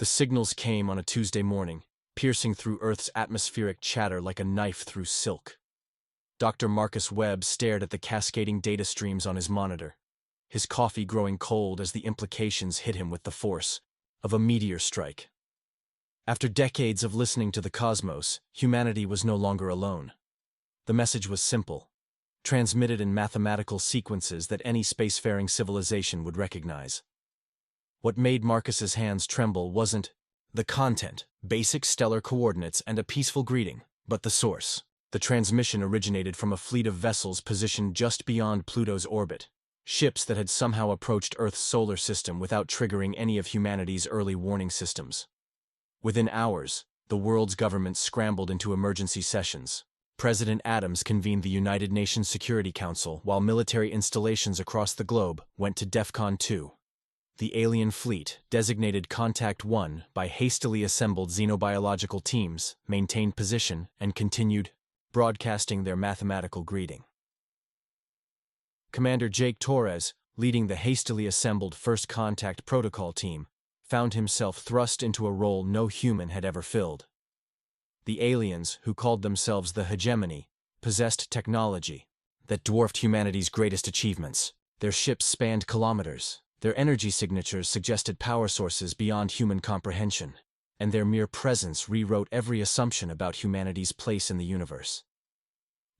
The signals came on a Tuesday morning, piercing through Earth's atmospheric chatter like a knife through silk. Dr. Marcus Webb stared at the cascading data streams on his monitor, his coffee growing cold as the implications hit him with the force of a meteor strike. After decades of listening to the cosmos, humanity was no longer alone. The message was simple, transmitted in mathematical sequences that any spacefaring civilization would recognize. What made Marcus's hands tremble wasn't the content, basic stellar coordinates and a peaceful greeting, but the source. The transmission originated from a fleet of vessels positioned just beyond Pluto's orbit, ships that had somehow approached Earth's solar system without triggering any of humanity's early warning systems. Within hours, the world's government scrambled into emergency sessions. President Adams convened the United Nations Security Council while military installations across the globe went to DEFCON 2. The alien fleet, designated Contact 1 by hastily assembled xenobiological teams, maintained position and continued broadcasting their mathematical greeting. Commander Jake Torres, leading the hastily assembled First Contact Protocol team, found himself thrust into a role no human had ever filled. The aliens, who called themselves the Hegemony, possessed technology that dwarfed humanity's greatest achievements. Their ships spanned kilometers, their energy signatures suggested power sources beyond human comprehension, and their mere presence rewrote every assumption about humanity's place in the universe.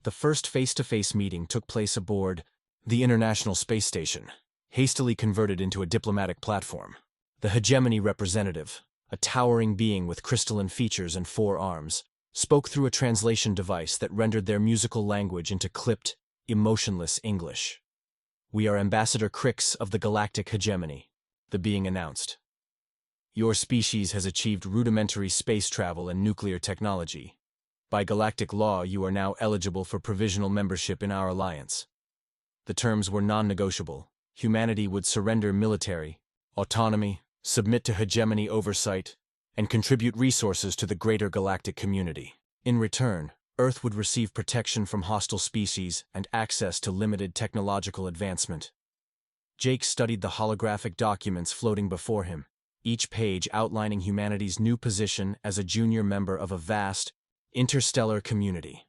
The first face-to-face meeting took place aboard the International Space Station, hastily converted into a diplomatic platform. The Hegemony representative, a towering being with crystalline features and 4 arms, spoke through a translation device that rendered their musical language into clipped, emotionless English. "We are Ambassador Crix of the Galactic Hegemony," the being announced. "Your species has achieved rudimentary space travel and nuclear technology. By galactic law, you are now eligible for provisional membership in our alliance." The terms were non-negotiable. Humanity would surrender military autonomy, submit to hegemony oversight, and contribute resources to the greater galactic community. In return, Earth would receive protection from hostile species and access to limited technological advancement. Jake studied the holographic documents floating before him, each page outlining humanity's new position as a junior member of a vast, interstellar community.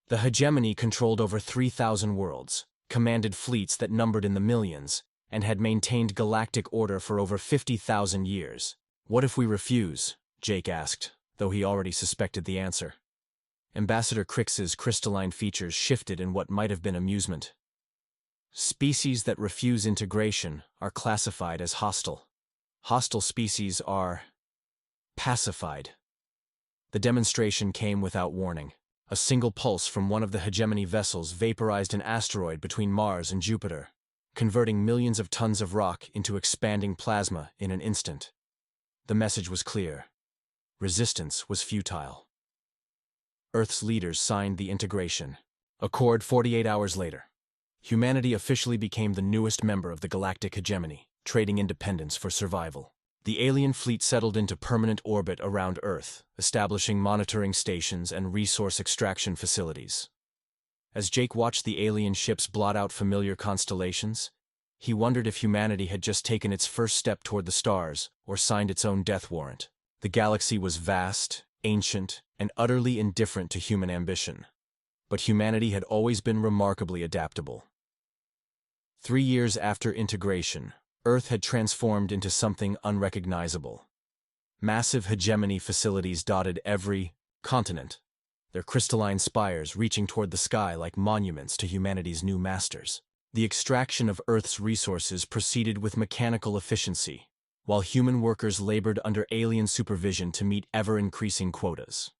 The Hegemony controlled over 3,000 worlds, commanded fleets that numbered in the millions, and had maintained galactic order for over 50,000 years. "What if we refuse?" Jake asked, though he already suspected the answer. Ambassador Crix's crystalline features shifted in what might have been amusement. "Species that refuse integration are classified as hostile. Hostile species are pacified." The demonstration came without warning. A single pulse from one of the Hegemony vessels vaporized an asteroid between Mars and Jupiter, converting millions of tons of rock into expanding plasma in an instant. The message was clear. Resistance was futile. Earth's leaders signed the integration accord 48 hours later. Humanity officially became the newest member of the Galactic Hegemony, trading independence for survival. The alien fleet settled into permanent orbit around Earth, establishing monitoring stations and resource extraction facilities. As Jake watched the alien ships blot out familiar constellations, he wondered if humanity had just taken its first step toward the stars or signed its own death warrant. The galaxy was vast, ancient, and utterly indifferent to human ambition. But humanity had always been remarkably adaptable. 3 years after integration, Earth had transformed into something unrecognizable. Massive hegemony facilities dotted every continent, their crystalline spires reaching toward the sky like monuments to humanity's new masters. The extraction of Earth's resources proceeded with mechanical efficiency, while human workers labored under alien supervision to meet ever-increasing quotas.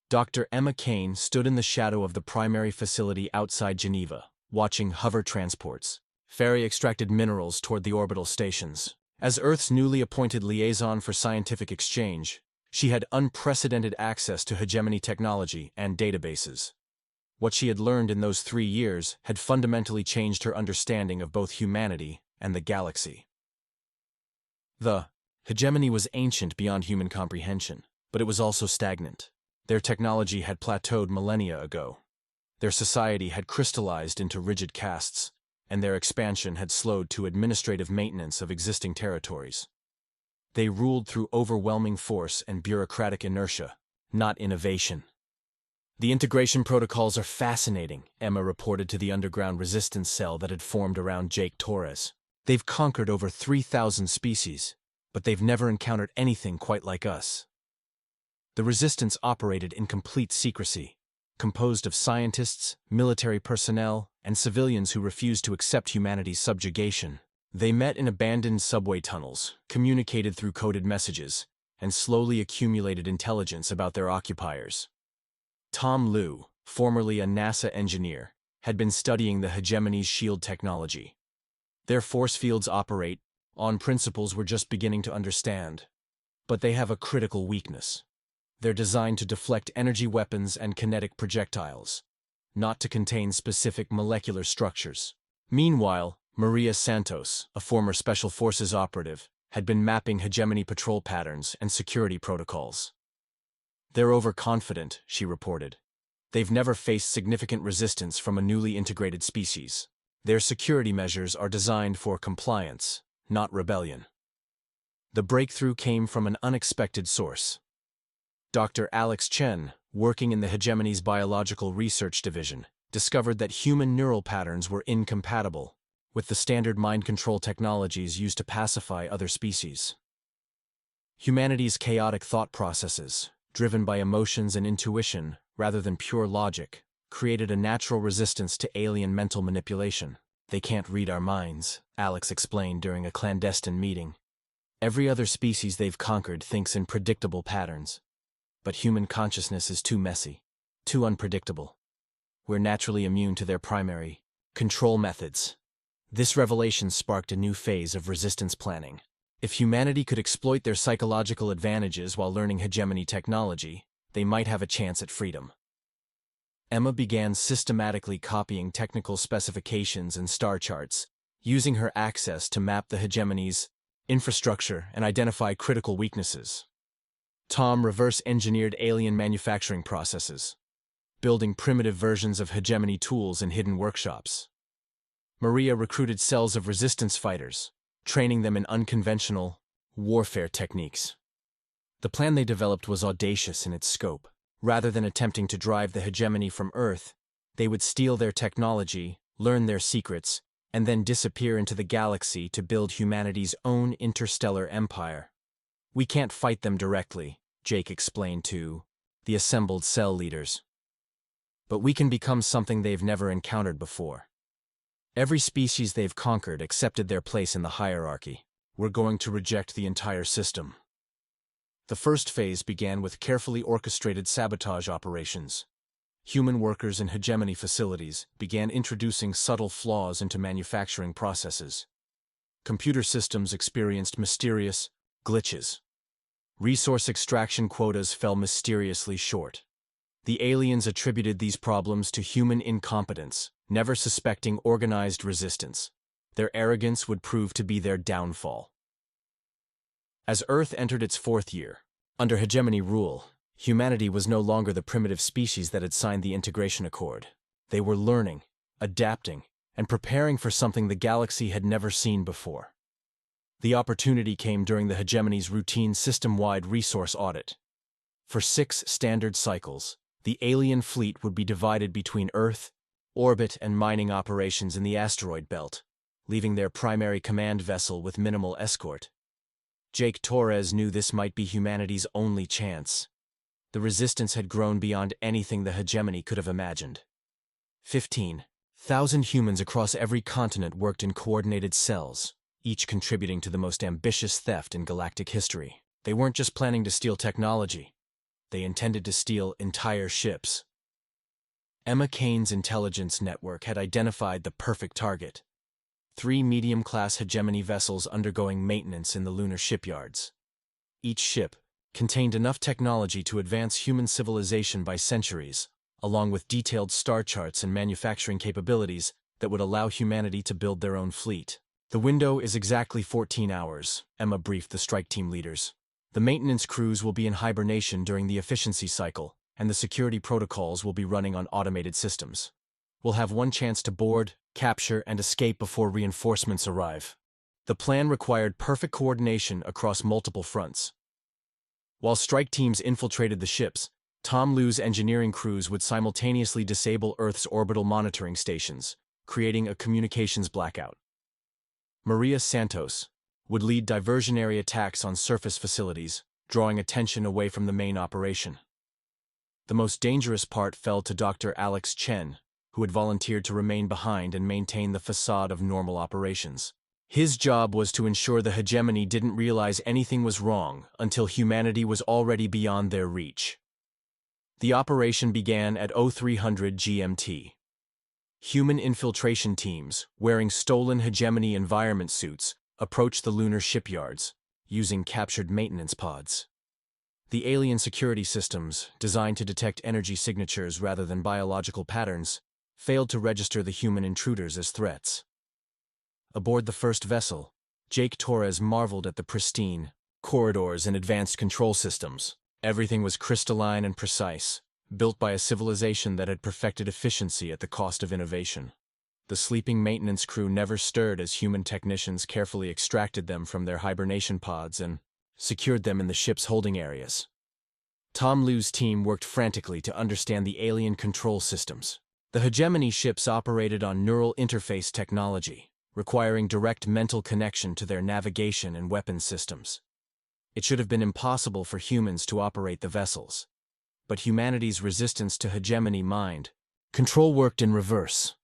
Dr. Emma Kane stood in the shadow of the primary facility outside Geneva, watching hover transports, ferry-extracted minerals toward the orbital stations. As Earth's newly appointed liaison for scientific exchange, she had unprecedented access to hegemony technology and databases. What she had learned in those 3 years had fundamentally changed her understanding of both humanity and the galaxy. The hegemony was ancient beyond human comprehension, but it was also stagnant. Their technology had plateaued millennia ago. Their society had crystallized into rigid castes, and their expansion had slowed to administrative maintenance of existing territories. They ruled through overwhelming force and bureaucratic inertia, not innovation. The integration protocols are fascinating, Emma reported to the underground resistance cell that had formed around Jake Torres. They've conquered over 3,000 species, but they've never encountered anything quite like us. The resistance operated in complete secrecy, composed of scientists, military personnel, and civilians who refused to accept humanity's subjugation. They met in abandoned subway tunnels, communicated through coded messages, and slowly accumulated intelligence about their occupiers. Tom Liu, formerly a NASA engineer, had been studying the hegemony's shield technology. Their force fields operate on principles we're just beginning to understand. But they have a critical weakness. They're designed to deflect energy weapons and kinetic projectiles, not to contain specific molecular structures. Meanwhile, Maria Santos, a former Special Forces operative, had been mapping hegemony patrol patterns and security protocols. They're overconfident, she reported. They've never faced significant resistance from a newly integrated species. Their security measures are designed for compliance, not rebellion. The breakthrough came from an unexpected source. Dr. Alex Chen, working in the hegemony's biological research division, discovered that human neural patterns were incompatible with the standard mind control technologies used to pacify other species. Humanity's chaotic thought processes, driven by emotions and intuition rather than pure logic, created a natural resistance to alien mental manipulation. They can't read our minds, Alex explained during a clandestine meeting. Every other species they've conquered thinks in predictable patterns. But human consciousness is too messy, too unpredictable. We're naturally immune to their primary control methods. This revelation sparked a new phase of resistance planning. If humanity could exploit their psychological advantages while learning hegemony technology, they might have a chance at freedom. Emma began systematically copying technical specifications and star charts, using her access to map the hegemony's infrastructure and identify critical weaknesses. Tom reverse-engineered alien manufacturing processes, building primitive versions of hegemony tools in hidden workshops. Maria recruited cells of resistance fighters, training them in unconventional warfare techniques. The plan they developed was audacious in its scope. Rather than attempting to drive the hegemony from Earth, they would steal their technology, learn their secrets, and then disappear into the galaxy to build humanity's own interstellar empire. We can't fight them directly, Jake explained to the assembled cell leaders. But we can become something they've never encountered before. Every species they've conquered accepted their place in the hierarchy. We're going to reject the entire system. The first phase began with carefully orchestrated sabotage operations. Human workers in hegemony facilities began introducing subtle flaws into manufacturing processes. Computer systems experienced mysterious glitches. Resource extraction quotas fell mysteriously short. The aliens attributed these problems to human incompetence, never suspecting organized resistance. Their arrogance would prove to be their downfall. As Earth entered its fourth year, under hegemony rule, humanity was no longer the primitive species that had signed the integration accord. They were learning, adapting, and preparing for something the galaxy had never seen before. The opportunity came during the hegemony's routine system-wide resource audit. For 6 standard cycles, the alien fleet would be divided between Earth, orbit, and mining operations in the asteroid belt, leaving their primary command vessel with minimal escort. Jake Torres knew this might be humanity's only chance. The resistance had grown beyond anything the hegemony could have imagined. 15,000 humans across every continent worked in coordinated cells, each contributing to the most ambitious theft in galactic history. They weren't just planning to steal technology. They intended to steal entire ships. Emma Kane's intelligence network had identified the perfect target. 3 medium-class hegemony vessels undergoing maintenance in the lunar shipyards. Each ship contained enough technology to advance human civilization by centuries, along with detailed star charts and manufacturing capabilities that would allow humanity to build their own fleet. The window is exactly 14 hours, Emma briefed the strike team leaders. The maintenance crews will be in hibernation during the efficiency cycle, and the security protocols will be running on automated systems. We'll have one chance to board, capture, and escape before reinforcements arrive. The plan required perfect coordination across multiple fronts. While strike teams infiltrated the ships, Tom Liu's engineering crews would simultaneously disable Earth's orbital monitoring stations, creating a communications blackout. Maria Santos would lead diversionary attacks on surface facilities, drawing attention away from the main operation. The most dangerous part fell to Dr. Alex Chen, who had volunteered to remain behind and maintain the facade of normal operations. His job was to ensure the hegemony didn't realize anything was wrong until humanity was already beyond their reach. The operation began at 0300 GMT. Human infiltration teams, wearing stolen hegemony environment suits, approached the lunar shipyards, using captured maintenance pods. The alien security systems, designed to detect energy signatures rather than biological patterns, failed to register the human intruders as threats. Aboard the first vessel, Jake Torres marveled at the pristine corridors and advanced control systems. Everything was crystalline and precise, built by a civilization that had perfected efficiency at the cost of innovation. The sleeping maintenance crew never stirred as human technicians carefully extracted them from their hibernation pods and secured them in the ship's holding areas. Tom Liu's team worked frantically to understand the alien control systems. The hegemony ships operated on neural interface technology, requiring direct mental connection to their navigation and weapons systems. It should have been impossible for humans to operate the vessels. But humanity's resistance to hegemony mind control worked in reverse.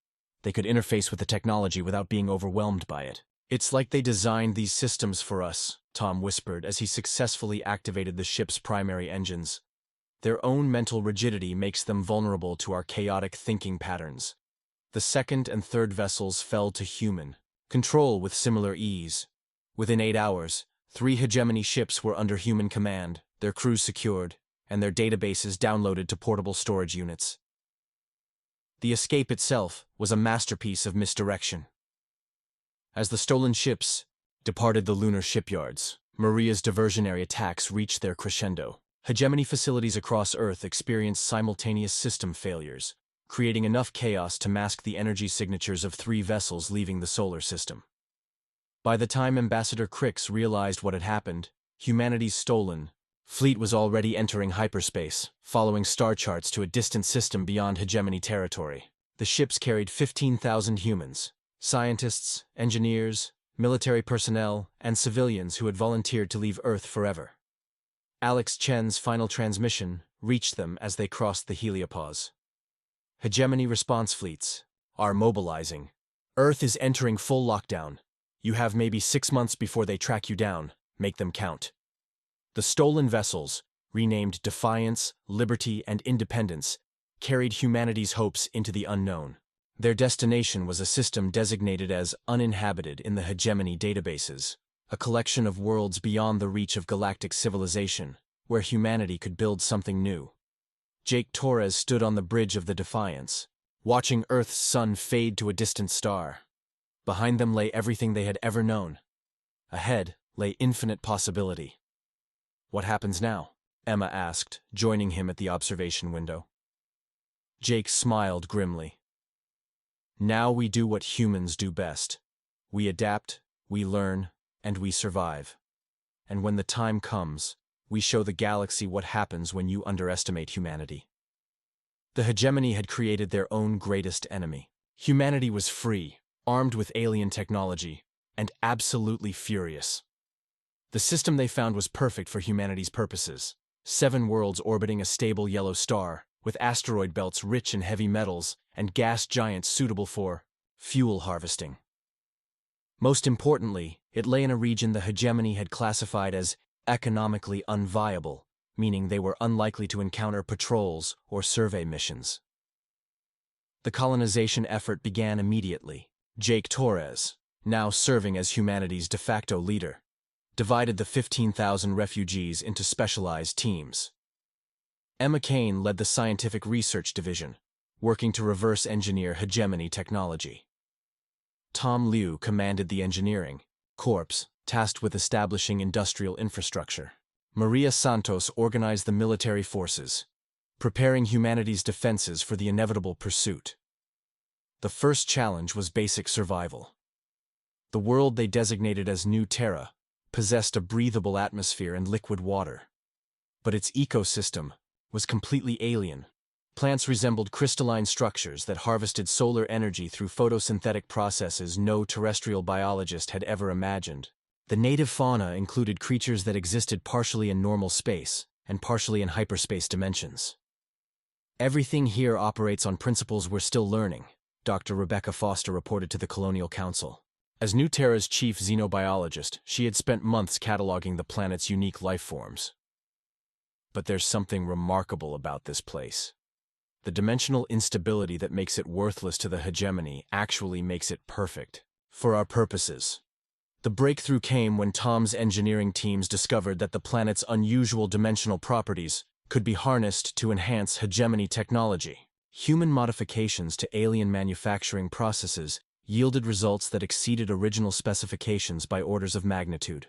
They could interface with the technology without being overwhelmed by it. "It's like they designed these systems for us," Tom whispered as he successfully activated the ship's primary engines. "Their own mental rigidity makes them vulnerable to our chaotic thinking patterns." The second and third vessels fell to human control with similar ease. Within 8 hours, 3 hegemony ships were under human command, their crews secured, and their databases downloaded to portable storage units. The escape itself was a masterpiece of misdirection. As the stolen ships departed the lunar shipyards, Maria's diversionary attacks reached their crescendo. Hegemony facilities across Earth experienced simultaneous system failures, creating enough chaos to mask the energy signatures of 3 vessels leaving the solar system. By the time Ambassador Crix realized what had happened, humanity's stolen fleet was already entering hyperspace, following star charts to a distant system beyond hegemony territory. The ships carried 15,000 humans, scientists, engineers, military personnel, and civilians who had volunteered to leave Earth forever. Alex Chen's final transmission reached them as they crossed the heliopause. "Hegemony response fleets are mobilizing. Earth is entering full lockdown. You have maybe 6 months before they track you down. Make them count." The stolen vessels, renamed Defiance, Liberty, and Independence, carried humanity's hopes into the unknown. Their destination was a system designated as uninhabited in the hegemony databases, a collection of worlds beyond the reach of galactic civilization, where humanity could build something new. Jake Torres stood on the bridge of the Defiance, watching Earth's sun fade to a distant star. Behind them lay everything they had ever known. Ahead lay infinite possibility. "What happens now?" Emma asked, joining him at the observation window. Jake smiled grimly. "Now we do what humans do best. We adapt, we learn, and we survive. And when the time comes, we show the galaxy what happens when you underestimate humanity." The hegemony had created their own greatest enemy. Humanity was free, armed with alien technology, and absolutely furious. The system they found was perfect for humanity's purposes. 7 worlds orbiting a stable yellow star, with asteroid belts rich in heavy metals and gas giants suitable for fuel harvesting. Most importantly, it lay in a region the hegemony had classified as economically unviable, meaning they were unlikely to encounter patrols or survey missions. The colonization effort began immediately. Jake Torres, now serving as humanity's de facto leader, divided the 15,000 refugees into specialized teams. Emma Kane led the scientific research division, working to reverse engineer hegemony technology. Tom Liu commanded the engineering corps, tasked with establishing industrial infrastructure. Maria Santos organized the military forces, preparing humanity's defenses for the inevitable pursuit. The first challenge was basic survival. The world they designated as New Terra possessed a breathable atmosphere and liquid water. But its ecosystem was completely alien. Plants resembled crystalline structures that harvested solar energy through photosynthetic processes no terrestrial biologist had ever imagined. The native fauna included creatures that existed partially in normal space and partially in hyperspace dimensions. Everything here operates on principles we're still learning, Dr. Rebecca Foster reported to the Colonial Council. As New Terra's chief xenobiologist, she had spent months cataloging the planet's unique life forms. But there's something remarkable about this place. The dimensional instability that makes it worthless to the hegemony actually makes it perfect for our purposes. The breakthrough came when Tom's engineering teams discovered that the planet's unusual dimensional properties could be harnessed to enhance hegemony technology. Human modifications to alien manufacturing processes yielded results that exceeded original specifications by orders of magnitude.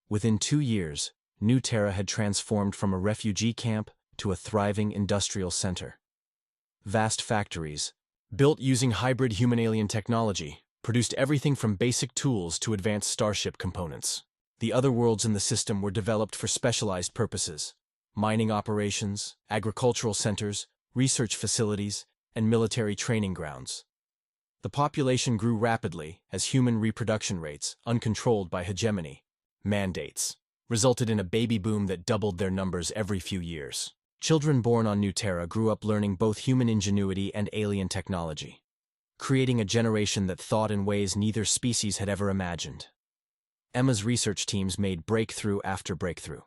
Within 2 years, New Terra had transformed from a refugee camp to a thriving industrial center. Vast factories, built using hybrid human-alien technology, produced everything from basic tools to advanced starship components. The other worlds in the system were developed for specialized purposes: mining operations, agricultural centers, research facilities, and military training grounds. The population grew rapidly as human reproduction rates, uncontrolled by hegemony mandates, resulted in a baby boom that doubled their numbers every few years. Children born on New Terra grew up learning both human ingenuity and alien technology, creating a generation that thought in ways neither species had ever imagined. Emma's research teams made breakthrough after breakthrough.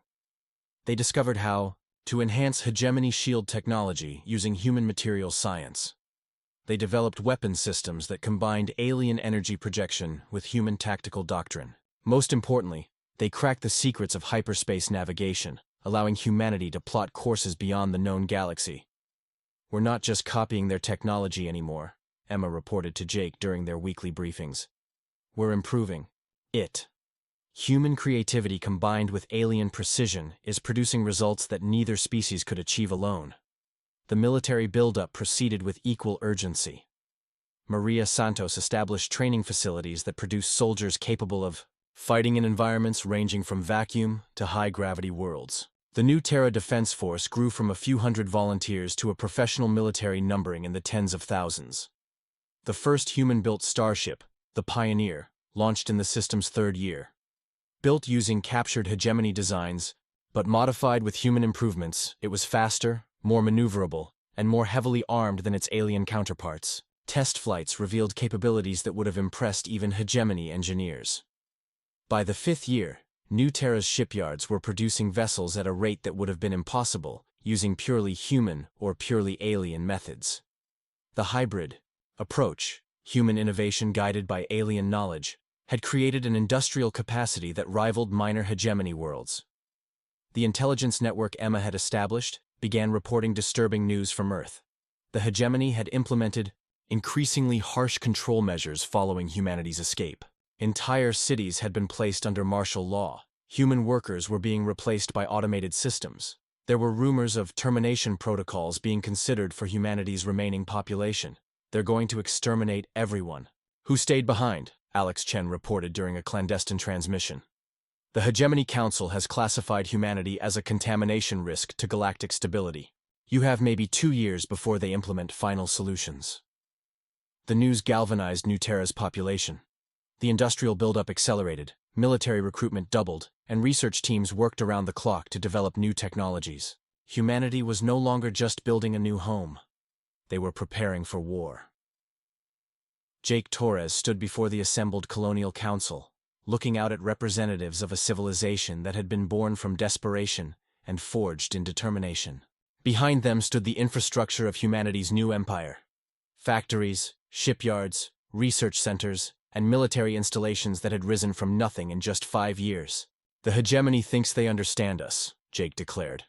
They discovered how to enhance hegemony shield technology using human materials science. They developed weapon systems that combined alien energy projection with human tactical doctrine. Most importantly, they cracked the secrets of hyperspace navigation, allowing humanity to plot courses beyond the known galaxy. "We're not just copying their technology anymore," Emma reported to Jake during their weekly briefings. "We're improving it." Human creativity combined with alien precision is producing results that neither species could achieve alone. The military buildup proceeded with equal urgency. Maria Santos established training facilities that produced soldiers capable of fighting in environments ranging from vacuum to high-gravity worlds. The New Terra Defense Force grew from a few hundred volunteers to a professional military numbering in the tens of thousands. The first human-built starship, the Pioneer, launched in the system's 3rd year. Built using captured hegemony designs, but modified with human improvements, it was faster, more maneuverable, and more heavily armed than its alien counterparts. Test flights revealed capabilities that would have impressed even hegemony engineers. By the 5th year, New Terra's shipyards were producing vessels at a rate that would have been impossible using purely human or purely alien methods. The hybrid approach, human innovation guided by alien knowledge, had created an industrial capacity that rivaled minor hegemony worlds. The intelligence network Emma had established began reporting disturbing news from Earth. The hegemony had implemented increasingly harsh control measures following humanity's escape. Entire cities had been placed under martial law. Human workers were being replaced by automated systems. There were rumors of termination protocols being considered for humanity's remaining population. "They're going to exterminate everyone who stayed behind," Alex Chen reported during a clandestine transmission. "The Hegemony Council has classified humanity as a contamination risk to galactic stability. You have maybe 2 years before they implement final solutions." The news galvanized New Terra's population. The industrial buildup accelerated, military recruitment doubled, and research teams worked around the clock to develop new technologies. Humanity was no longer just building a new home. They were preparing for war. Jake Torres stood before the assembled Colonial Council, looking out at representatives of a civilization that had been born from desperation and forged in determination. Behind them stood the infrastructure of humanity's new empire. Factories, shipyards, research centers, and military installations that had risen from nothing in just 5 years. "The hegemony thinks they understand us," Jake declared.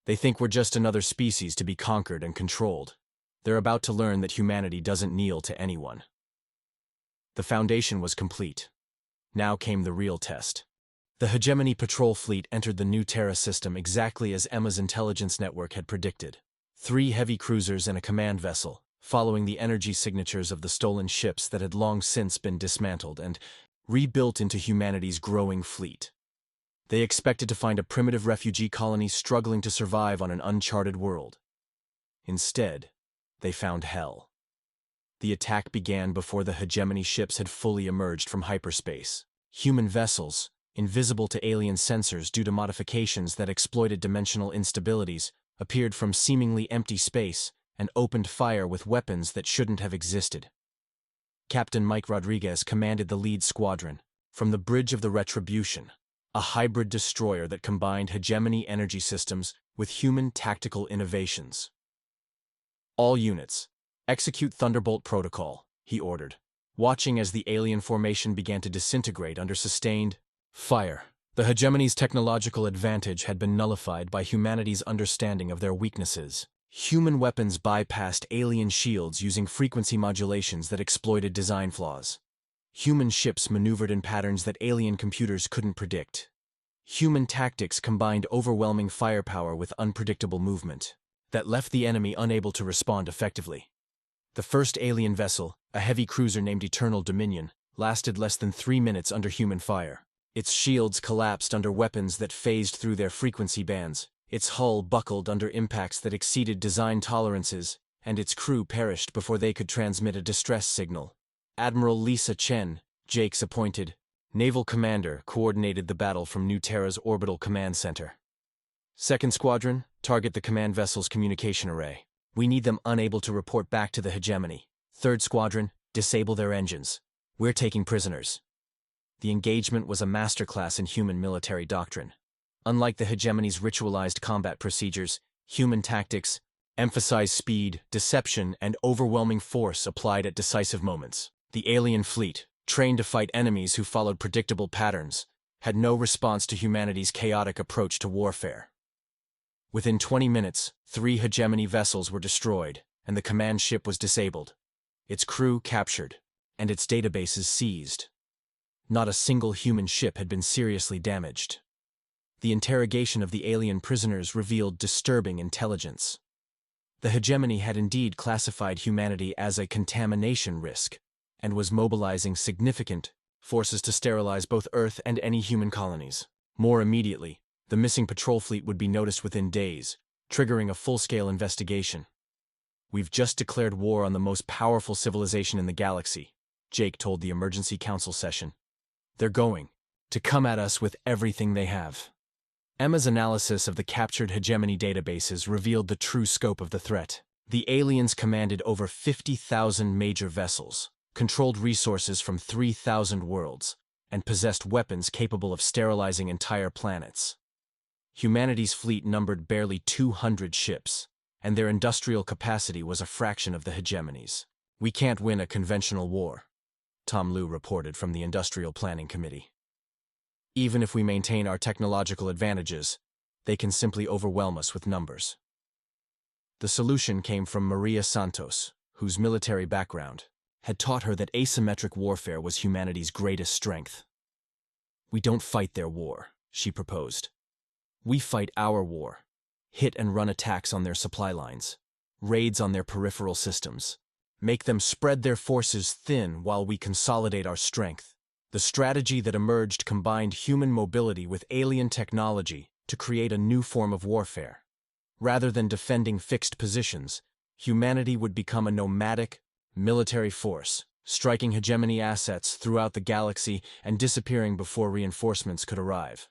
"They think we're just another species to be conquered and controlled. They're about to learn that humanity doesn't kneel to anyone." The foundation was complete. Now came the real test. The Hegemony Patrol Fleet entered the New Terra system exactly as Emma's intelligence network had predicted. 3 heavy cruisers and a command vessel, following the energy signatures of the stolen ships that had long since been dismantled and rebuilt into humanity's growing fleet. They expected to find a primitive refugee colony struggling to survive on an uncharted world. Instead, they found hell. The attack began before the hegemony ships had fully emerged from hyperspace. Human vessels, invisible to alien sensors due to modifications that exploited dimensional instabilities, appeared from seemingly empty space and opened fire with weapons that shouldn't have existed. Captain Mike Rodriguez commanded the lead squadron from the Bridge of the Retribution, a hybrid destroyer that combined hegemony energy systems with human tactical innovations. All units, execute Thunderbolt Protocol, he ordered, watching as the alien formation began to disintegrate under sustained fire. The hegemony's technological advantage had been nullified by humanity's understanding of their weaknesses. Human weapons bypassed alien shields using frequency modulations that exploited design flaws. Human ships maneuvered in patterns that alien computers couldn't predict. Human tactics combined overwhelming firepower with unpredictable movement that left the enemy unable to respond effectively. The first alien vessel, a heavy cruiser named Eternal Dominion, lasted less than 3 minutes under human fire. Its shields collapsed under weapons that phased through their frequency bands, its hull buckled under impacts that exceeded design tolerances, and its crew perished before they could transmit a distress signal. Admiral Lisa Chen, Jake's appointed naval commander, coordinated the battle from New Terra's orbital command center. Second Squadron, target the command vessel's communication array. We need them unable to report back to the hegemony. Third Squadron, disable their engines. We're taking prisoners. The engagement was a masterclass in human military doctrine. Unlike the hegemony's ritualized combat procedures, human tactics emphasized speed, deception, and overwhelming force applied at decisive moments. The alien fleet, trained to fight enemies who followed predictable patterns, had no response to humanity's chaotic approach to warfare. Within 20 minutes, 3 hegemony vessels were destroyed, and the command ship was disabled, its crew captured, and its databases seized. Not a single human ship had been seriously damaged. The interrogation of the alien prisoners revealed disturbing intelligence. The hegemony had indeed classified humanity as a contamination risk, and was mobilizing significant forces to sterilize both Earth and any human colonies. More immediately, the missing patrol fleet would be noticed within days, triggering a full-scale investigation. "We've just declared war on the most powerful civilization in the galaxy," Jake told the emergency council session. "They're going to come at us with everything they have." Emma's analysis of the captured hegemony databases revealed the true scope of the threat. The aliens commanded over 50,000 major vessels, controlled resources from 3,000 worlds, and possessed weapons capable of sterilizing entire planets. Humanity's fleet numbered barely 200 ships, and their industrial capacity was a fraction of the hegemony's. "We can't win a conventional war," Tom Liu reported from the Industrial Planning Committee. "Even if we maintain our technological advantages, they can simply overwhelm us with numbers." The solution came from Maria Santos, whose military background had taught her that asymmetric warfare was humanity's greatest strength. "We don't fight their war," she proposed. "We fight our war. Hit and run attacks on their supply lines, raids on their peripheral systems. Make them spread their forces thin while we consolidate our strength." The strategy that emerged combined human mobility with alien technology to create a new form of warfare. Rather than defending fixed positions, humanity would become a nomadic, military force, striking hegemony assets throughout the galaxy and disappearing before reinforcements could arrive.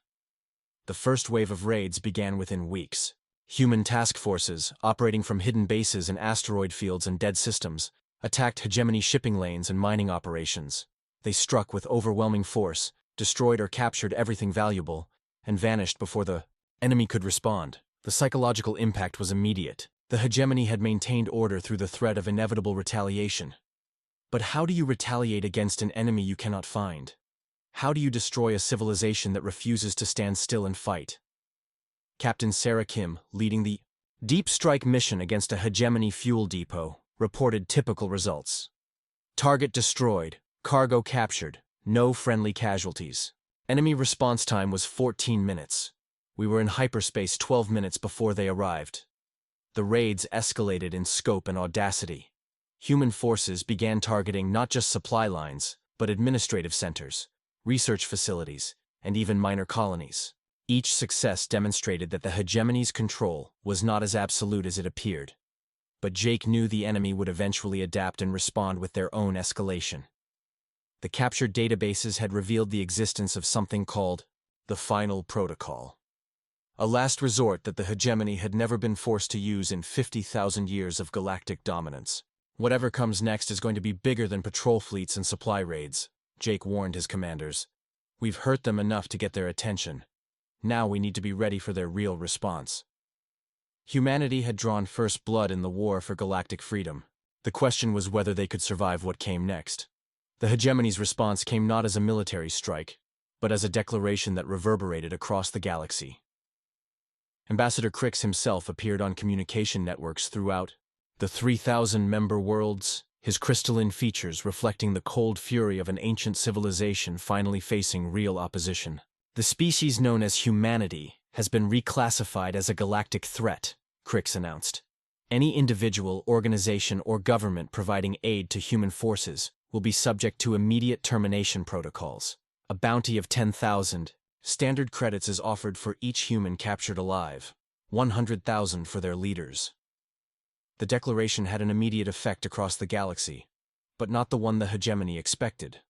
The first wave of raids began within weeks. Human task forces, operating from hidden bases in asteroid fields and dead systems, attacked hegemony shipping lanes and mining operations. They struck with overwhelming force, destroyed or captured everything valuable, and vanished before the enemy could respond. The psychological impact was immediate. The hegemony had maintained order through the threat of inevitable retaliation. But how do you retaliate against an enemy you cannot find? How do you destroy a civilization that refuses to stand still and fight? Captain Sarah Kim, leading the Deep Strike mission against a hegemony fuel depot, reported typical results. Target destroyed, cargo captured, no friendly casualties. Enemy response time was 14 minutes. We were in hyperspace 12 minutes before they arrived. The raids escalated in scope and audacity. Human forces began targeting not just supply lines, but administrative centers, research facilities, and even minor colonies. Each success demonstrated that the hegemony's control was not as absolute as it appeared. But Jake knew the enemy would eventually adapt and respond with their own escalation. The captured databases had revealed the existence of something called the Final Protocol, a last resort that the hegemony had never been forced to use in 50,000 years of galactic dominance. Whatever comes next is going to be bigger than patrol fleets and supply raids, Jake warned his commanders. We've hurt them enough to get their attention. Now we need to be ready for their real response. Humanity had drawn first blood in the war for galactic freedom. The question was whether they could survive what came next. The hegemony's response came not as a military strike, but as a declaration that reverberated across the galaxy. Ambassador Crix himself appeared on communication networks throughout the 3,000-member worlds, his crystalline features reflecting the cold fury of an ancient civilization finally facing real opposition. The species known as humanity has been reclassified as a galactic threat, Crix announced. Any individual, organization, or government providing aid to human forces will be subject to immediate termination protocols. A bounty of 10,000 standard credits is offered for each human captured alive, 100,000 for their leaders. The declaration had an immediate effect across the galaxy, but not the one the hegemony expected.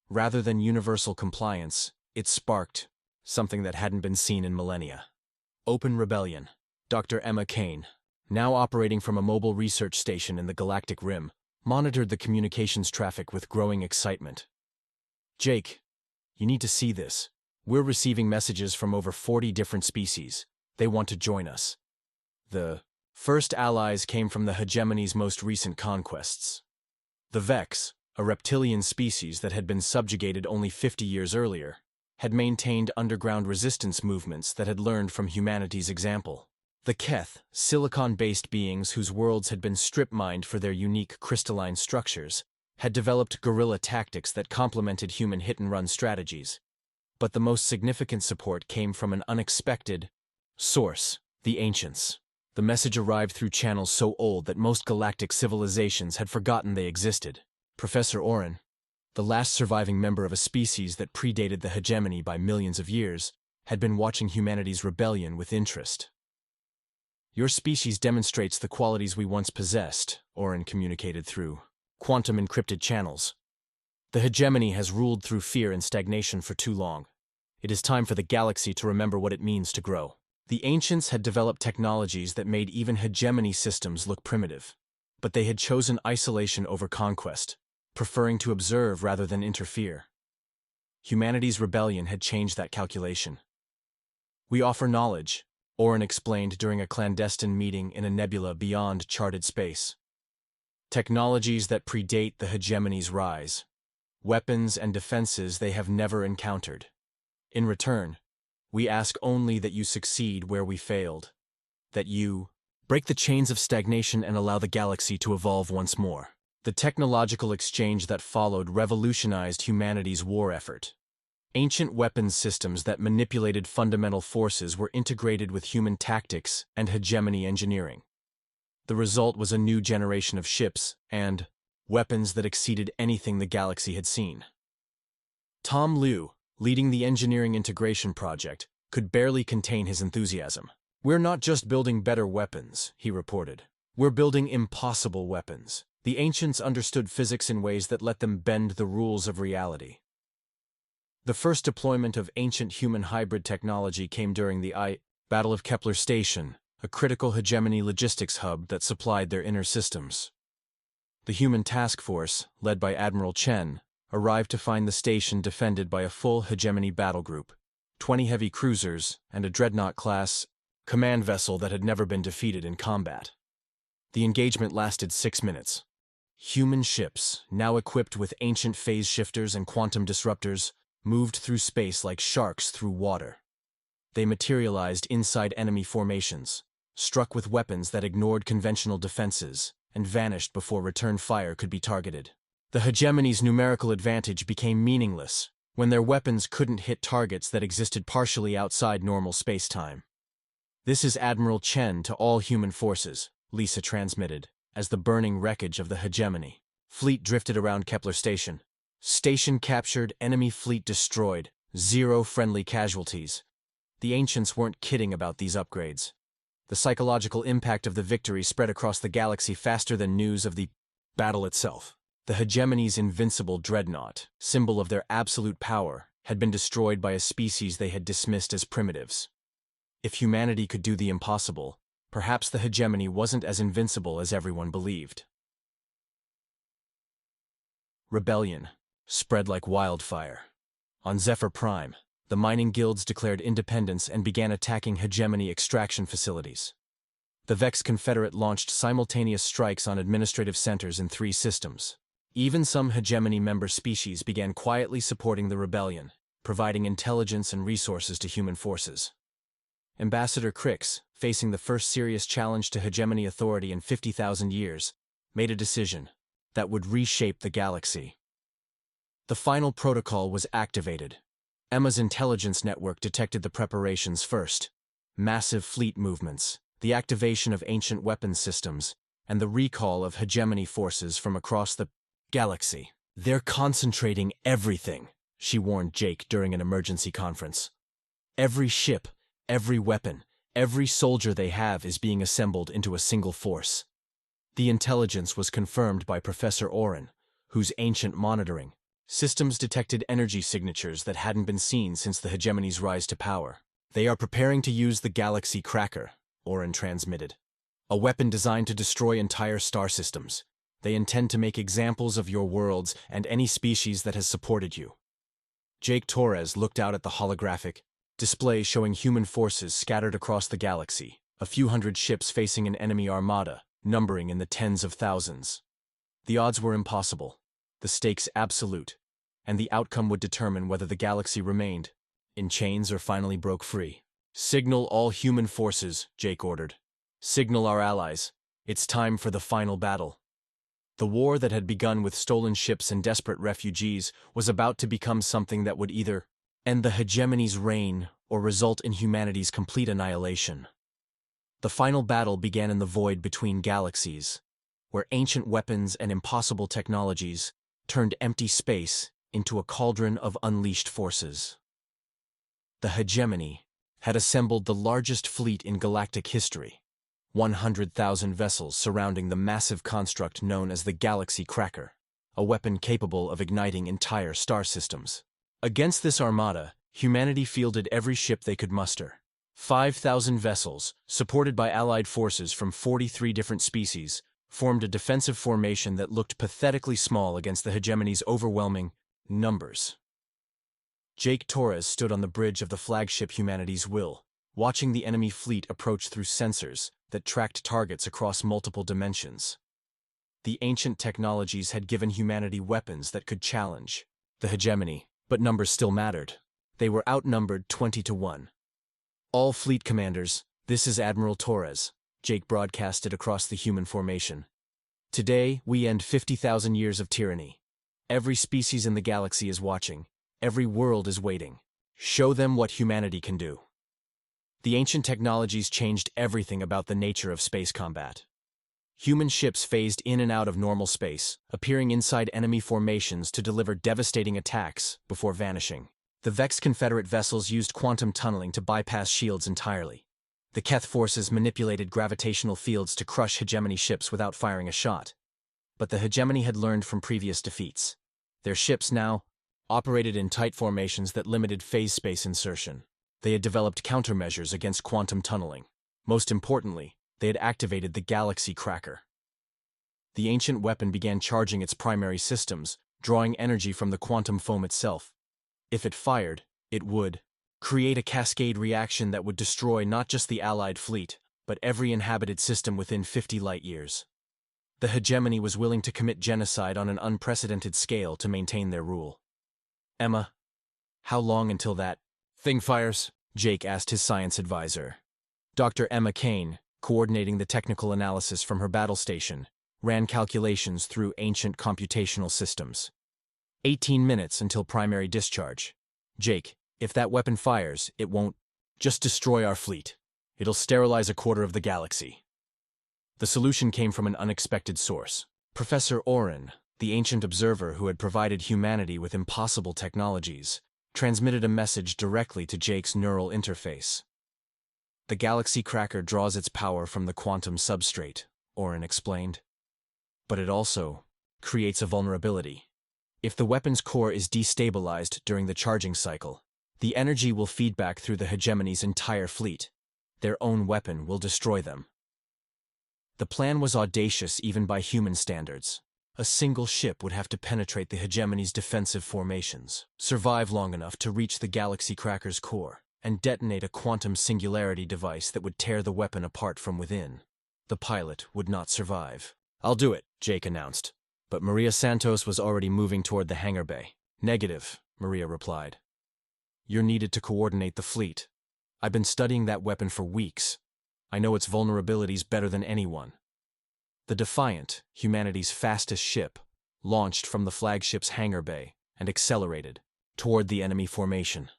Rather than universal compliance, it sparked something that hadn't been seen in millennia. Open rebellion. Dr. Emma Kane, now operating from a mobile research station in the Galactic Rim, monitored the communications traffic with growing excitement. Jake, you need to see this. We're receiving messages from over 40 different species. They want to join us. The first allies came from the hegemony's most recent conquests. The Vex, a reptilian species that had been subjugated only 50 years earlier, had maintained underground resistance movements that had learned from humanity's example. The Keth, silicon-based beings whose worlds had been strip-mined for their unique crystalline structures, had developed guerrilla tactics that complemented human hit-and-run strategies. But the most significant support came from an unexpected source, the Ancients. The message arrived through channels so old that most galactic civilizations had forgotten they existed. Professor Oren, the last surviving member of a species that predated the hegemony by millions of years, had been watching humanity's rebellion with interest. Your species demonstrates the qualities we once possessed, Oren communicated through quantum-encrypted channels. The hegemony has ruled through fear and stagnation for too long. It is time for the galaxy to remember what it means to grow. The Ancients had developed technologies that made even hegemony systems look primitive. But they had chosen isolation over conquest, preferring to observe rather than interfere. Humanity's rebellion had changed that calculation. We offer knowledge, Oren explained during a clandestine meeting in a nebula beyond charted space. Technologies that predate the hegemony's rise. Weapons and defenses they have never encountered. In return, we ask only that you succeed where we failed. That you break the chains of stagnation and allow the galaxy to evolve once more. The technological exchange that followed revolutionized humanity's war effort. Ancient weapons systems that manipulated fundamental forces were integrated with human tactics and hegemony engineering. The result was a new generation of ships and weapons that exceeded anything the galaxy had seen. Tom Liu, leading the engineering integration project, could barely contain his enthusiasm. We're not just building better weapons, he reported. We're building impossible weapons. The Ancients understood physics in ways that let them bend the rules of reality. The first deployment of ancient human hybrid technology came during the Battle of Kepler Station, a critical hegemony logistics hub that supplied their inner systems. The human task force, led by Admiral Chen, arrived to find the station defended by a full hegemony battle group, 20 heavy cruisers, and a dreadnought-class command vessel that had never been defeated in combat. The engagement lasted 6 minutes. Human ships, now equipped with ancient phase shifters and quantum disruptors, moved through space like sharks through water. They materialized inside enemy formations, struck with weapons that ignored conventional defenses, and vanished before return fire could be targeted. The hegemony's numerical advantage became meaningless when their weapons couldn't hit targets that existed partially outside normal space-time. This is Admiral Chen to all human forces, Lisa transmitted. as the burning wreckage of the hegemony. Fleet drifted around Kepler Station. Station captured, enemy fleet destroyed, 0 friendly casualties. The ancients weren't kidding about these upgrades. The psychological impact of the victory spread across the galaxy faster than news of the battle itself. The hegemony's invincible dreadnought, symbol of their absolute power, had been destroyed by a species they had dismissed as primitives. If humanity could do the impossible, perhaps the hegemony wasn't as invincible as everyone believed. Rebellion spread like wildfire. On Zephyr Prime, the mining guilds declared independence and began attacking hegemony extraction facilities. The Vex Confederate launched simultaneous strikes on administrative centers in 3 systems. Even some hegemony member species began quietly supporting the rebellion, providing intelligence and resources to human forces. Ambassador Crix, facing the first serious challenge to hegemony authority in 50,000 years, made a decision that would reshape the galaxy. The final protocol was activated. Emma's intelligence network detected the preparations first: massive fleet movements, the activation of ancient weapons systems, and the recall of hegemony forces from across the galaxy. "They're concentrating everything," she warned Jake during an emergency conference. "Every ship, every weapon, every soldier they have is being assembled into a single force." The intelligence was confirmed by Professor Oren, whose ancient monitoring systems detected energy signatures that hadn't been seen since the hegemony's rise to power. "They are preparing to use the Galaxy Cracker," Oren transmitted. "A weapon designed to destroy entire star systems. They intend to make examples of your worlds and any species that has supported you." Jake Torres looked out at the holographic display showing human forces scattered across the galaxy, a few hundred ships facing an enemy armada, numbering in the tens of thousands. The odds were impossible, the stakes absolute, and the outcome would determine whether the galaxy remained in chains or finally broke free. "Signal all human forces," Jake ordered. "Signal our allies. It's time for the final battle." The war that had begun with stolen ships and desperate refugees was about to become something that would either end the hegemony's reign or result in humanity's complete annihilation. The final battle began in the void between galaxies, where ancient weapons and impossible technologies turned empty space into a cauldron of unleashed forces. The hegemony had assembled the largest fleet in galactic history, 100,000 vessels surrounding the massive construct known as the Galaxy Cracker, a weapon capable of igniting entire star systems. Against this armada, humanity fielded every ship they could muster. 5,000 vessels, supported by allied forces from 43 different species, formed a defensive formation that looked pathetically small against the hegemony's overwhelming numbers. Jake Torres stood on the bridge of the flagship Humanity's Will, watching the enemy fleet approach through sensors that tracked targets across multiple dimensions. The ancient technologies had given humanity weapons that could challenge the hegemony, but numbers still mattered. They were outnumbered 20-1. "All fleet commanders, this is Admiral Torres," Jake broadcasted across the human formation. "Today, we end 50,000 years of tyranny. Every species in the galaxy is watching. Every world is waiting. Show them what humanity can do." The ancient technologies changed everything about the nature of space combat. Human ships phased in and out of normal space, appearing inside enemy formations to deliver devastating attacks before vanishing. The Vex Confederate vessels used quantum tunneling to bypass shields entirely. The Keth forces manipulated gravitational fields to crush hegemony ships without firing a shot. But the hegemony had learned from previous defeats. Their ships now operated in tight formations that limited phase space insertion. They had developed countermeasures against quantum tunneling. Most importantly, they had activated the Galaxy Cracker. The ancient weapon began charging its primary systems, drawing energy from the quantum foam itself. If it fired, it would create a cascade reaction that would destroy not just the Allied fleet, but every inhabited system within 50 light-years. The hegemony was willing to commit genocide on an unprecedented scale to maintain their rule. "Emma, how long until that thing fires?" Jake asked his science advisor. Dr. Emma Kane, coordinating the technical analysis from her battle station, ran calculations through ancient computational systems. 18 minutes until primary discharge. "Jake, if that weapon fires, it won't just destroy our fleet. It'll sterilize a quarter of the galaxy." The solution came from an unexpected source. Professor Oren, the ancient observer who had provided humanity with impossible technologies, transmitted a message directly to Jake's neural interface. The galaxy cracker draws its power from the quantum substrate, Oren explained. But it also creates a vulnerability. If the weapon's core is destabilized during the charging cycle, the energy will feed back through the hegemony's entire fleet. Their own weapon will destroy them. The plan was audacious even by human standards. A single ship would have to penetrate the hegemony's defensive formations, survive long enough to reach the galaxy cracker's core, and detonate a quantum singularity device that would tear the weapon apart from within. The pilot would not survive. "I'll do it," Jake announced. But Maria Santos was already moving toward the hangar bay. "Negative," Maria replied. "You're needed to coordinate the fleet. I've been studying that weapon for weeks. I know its vulnerabilities better than anyone." The Defiant, humanity's fastest ship, launched from the flagship's hangar bay and accelerated toward the enemy formation.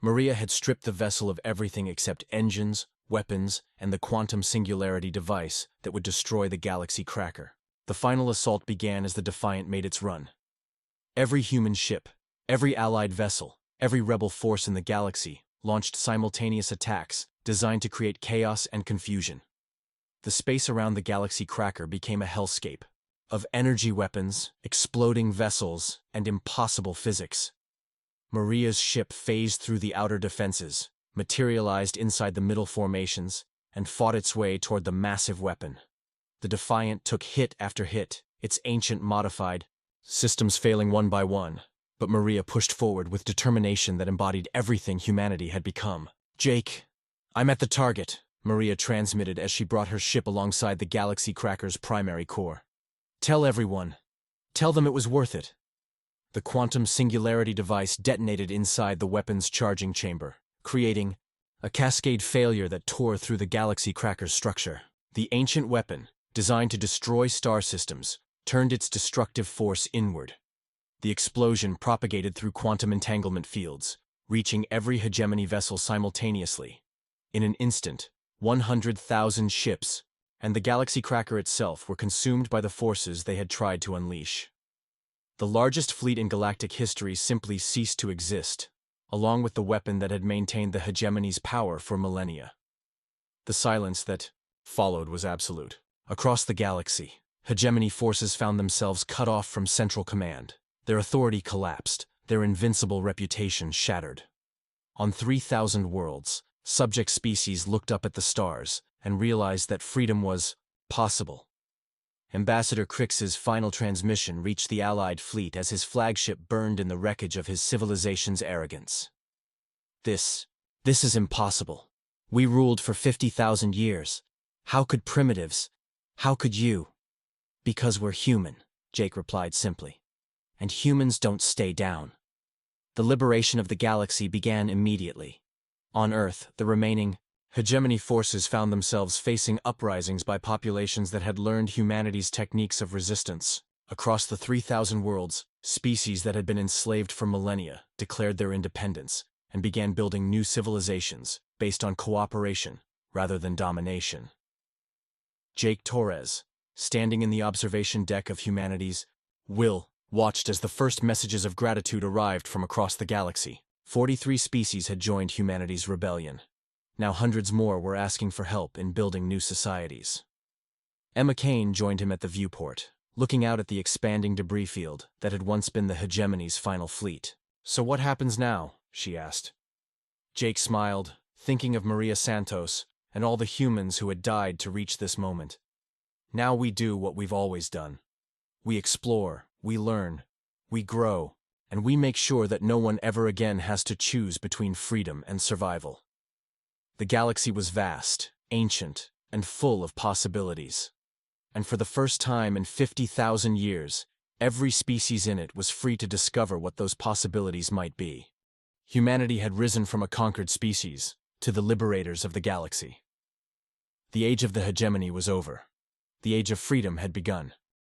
Maria had stripped the vessel of everything except engines, weapons, and the quantum singularity device that would destroy the galaxy cracker. The final assault began as the Defiant made its run. Every human ship, every allied vessel, every rebel force in the galaxy launched simultaneous attacks designed to create chaos and confusion. The space around the galaxy cracker became a hellscape of energy weapons, exploding vessels, and impossible physics. Maria's ship phased through the outer defenses, materialized inside the middle formations, and fought its way toward the massive weapon. The Defiant took hit after hit, its ancient modified systems failing one by one, but Maria pushed forward with determination that embodied everything humanity had become. "Jake, I'm at the target," Maria transmitted as she brought her ship alongside the galaxy cracker's primary core. "Tell everyone. Tell them it was worth it." The quantum singularity device detonated inside the weapon's charging chamber, creating a cascade failure that tore through the galaxy cracker's structure. The ancient weapon, designed to destroy star systems, turned its destructive force inward. The explosion propagated through quantum entanglement fields, reaching every hegemony vessel simultaneously. In an instant, 100,000 ships and the galaxy cracker itself were consumed by the forces they had tried to unleash. The largest fleet in galactic history simply ceased to exist, along with the weapon that had maintained the hegemony's power for millennia. The silence that followed was absolute. Across the galaxy, hegemony forces found themselves cut off from central command. Their authority collapsed, their invincible reputation shattered. On 3,000 worlds, subject species looked up at the stars and realized that freedom was possible. Ambassador Crix's final transmission reached the Allied fleet as his flagship burned in the wreckage of his civilization's arrogance. This is impossible. We ruled for 50,000 years. How could primitives? How could you? Because we're human, Jake replied simply. And humans don't stay down. The liberation of the galaxy began immediately. On Earth, the remaining hegemony forces found themselves facing uprisings by populations that had learned humanity's techniques of resistance. Across the 3,000 worlds, species that had been enslaved for millennia declared their independence and began building new civilizations based on cooperation rather than domination. Jake Torres, standing in the observation deck of humanity's Will, watched as the first messages of gratitude arrived from across the galaxy. 43 species had joined humanity's rebellion. Now hundreds more were asking for help in building new societies. Emma Kane joined him at the viewport, looking out at the expanding debris field that had once been the hegemony's final fleet. "So what happens now?" she asked. Jake smiled, thinking of Maria Santos and all the humans who had died to reach this moment. "Now we do what we've always done. We explore, we learn, we grow, and we make sure that no one ever again has to choose between freedom and survival." The galaxy was vast, ancient, and full of possibilities. And for the first time in 50,000 years, every species in it was free to discover what those possibilities might be. Humanity had risen from a conquered species to the liberators of the galaxy. The age of the hegemony was over. The age of freedom had begun.